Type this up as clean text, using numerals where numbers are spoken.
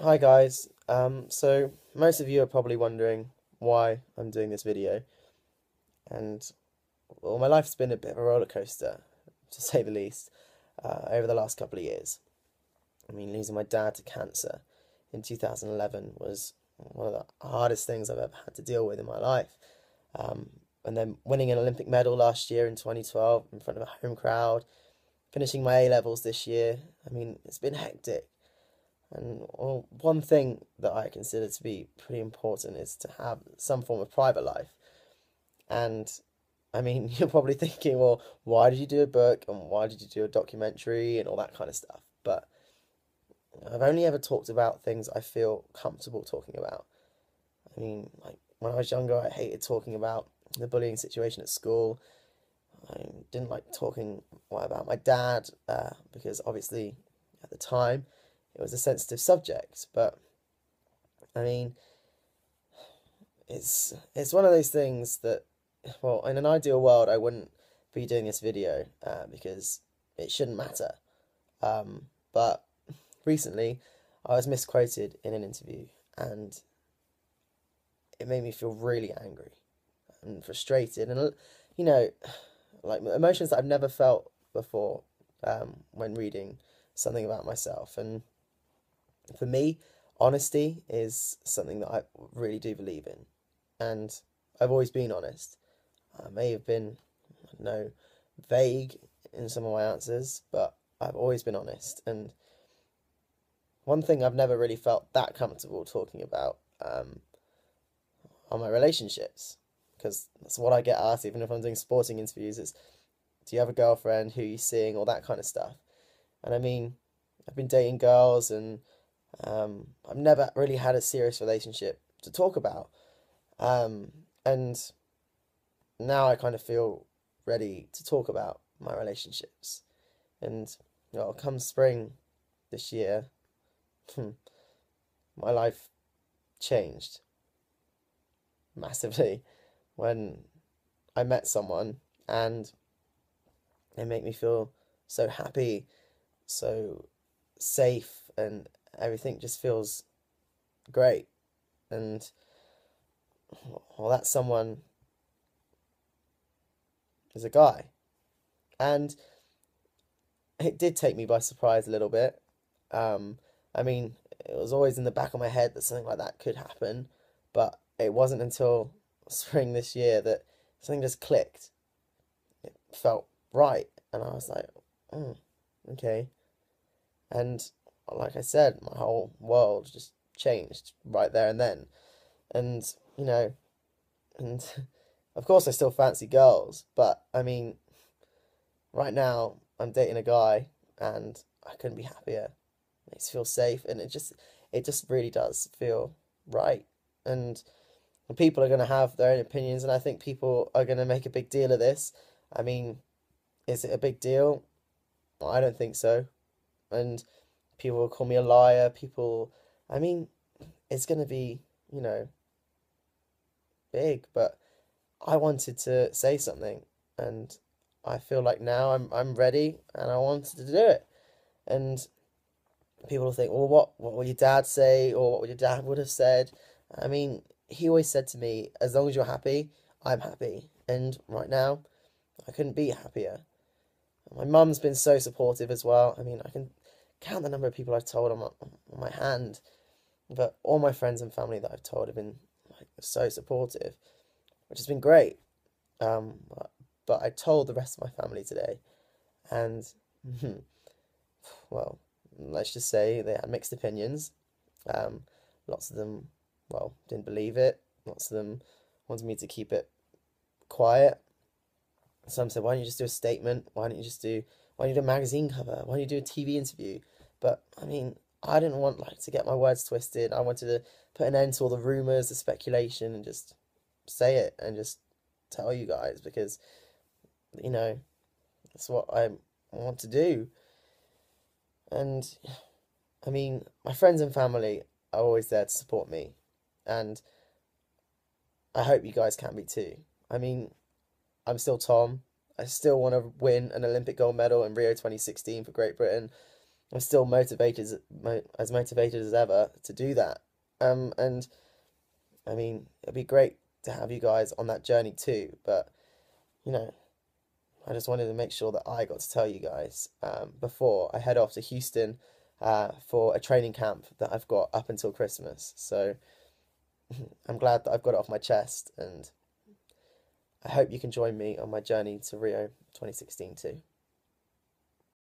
Hi guys. So most of you are probably wondering why I'm doing this video, and well, my life's been a bit of a roller coaster, to say the least, over the last couple of years. I mean, losing my dad to cancer in 2011 was one of the hardest things I've ever had to deal with in my life. Um, and then winning an Olympic medal last year in 2012 in front of a home crowd, finishing my A levels this year. I mean, it's been hectic. And well, one thing that I consider to be pretty important is to have some form of private life. And I mean, you're probably thinking, well, why did you do a book and why did you do a documentary and all that kind of stuff? But I've only ever talked about things I feel comfortable talking about. I mean, like when I was younger, I hated talking about the bullying situation at school. I didn't like talking about my dad because obviously at the time it was a sensitive subject. But I mean, it's one of those things that, well, in an ideal world, I wouldn't be doing this video because it shouldn't matter. But recently, I was misquoted in an interview, and it made me feel really angry and frustrated, and you know, like emotions that I've never felt before when reading something about myself. And for me, honesty is something that I really do believe in, and I've always been honest. I may have been, I don't know, vague in some of my answers, but I've always been honest. And one thing I've never really felt that comfortable talking about are my relationships, because that's what I get asked, even if I'm doing sporting interviews. It's, do you have a girlfriend? Who are you seeing? All that kind of stuff. And I mean, I've been dating girls, and I've never really had a serious relationship to talk about. And now I kind of feel ready to talk about my relationships. And come spring this year, my life changed massively when I met someone, and they make me feel so happy, so safe, and everything just feels great. And well, that someone is a guy. And it did take me by surprise a little bit. I mean, it was always in the back of my head that something like that could happen, but it wasn't until spring this year that something just clicked. It felt right, and I was like, oh, okay. And like I said, my whole world just changed right there and then. And, you know, and of course I still fancy girls, but I mean, right now I'm dating a guy, and I couldn't be happier. It makes me feel safe, and it just really does feel right. And people are going to have their own opinions, and I think people are going to make a big deal of this. I mean, is it a big deal? I don't think so. And people will call me a liar. I mean, it's going to be, you know, big, but I wanted to say something, and I feel like now I'm ready, and I wanted to do it. And people will think, well, what will your dad say, or what would your dad would have said? I mean, he always said to me, as long as you're happy, I'm happy. And right now, I couldn't be happier. My mum's been so supportive as well. I mean, I can count the number of people I've told on my hand, but all my friends and family that I've told have been like so supportive, which has been great. Um, but I told the rest of my family today, and well, let's just say they had mixed opinions. Um, Lots of them, well, didn't believe it. Lots of them wanted me to keep it quiet. Some said, why don't you just do a statement? Why don't you do a magazine cover? Why don't you do a TV interview? But I mean, I didn't want like to get my words twisted. I wanted to put an end to all the rumors, the speculation, and just say it and just tell you guys, because you know that's what I want to do. And I mean, my friends and family are always there to support me, and I hope you guys can be too. I mean, I'm still Tom. I still want to win an Olympic gold medal in Rio 2016 for Great Britain. I'm still motivated as motivated as ever to do that. And I mean, it'd be great to have you guys on that journey too. But you know, I just wanted to make sure that I got to tell you guys before I head off to Houston for a training camp that I've got up until Christmas. So I'm glad that I've got it off my chest, and I hope you can join me on my journey to Rio 2016 too.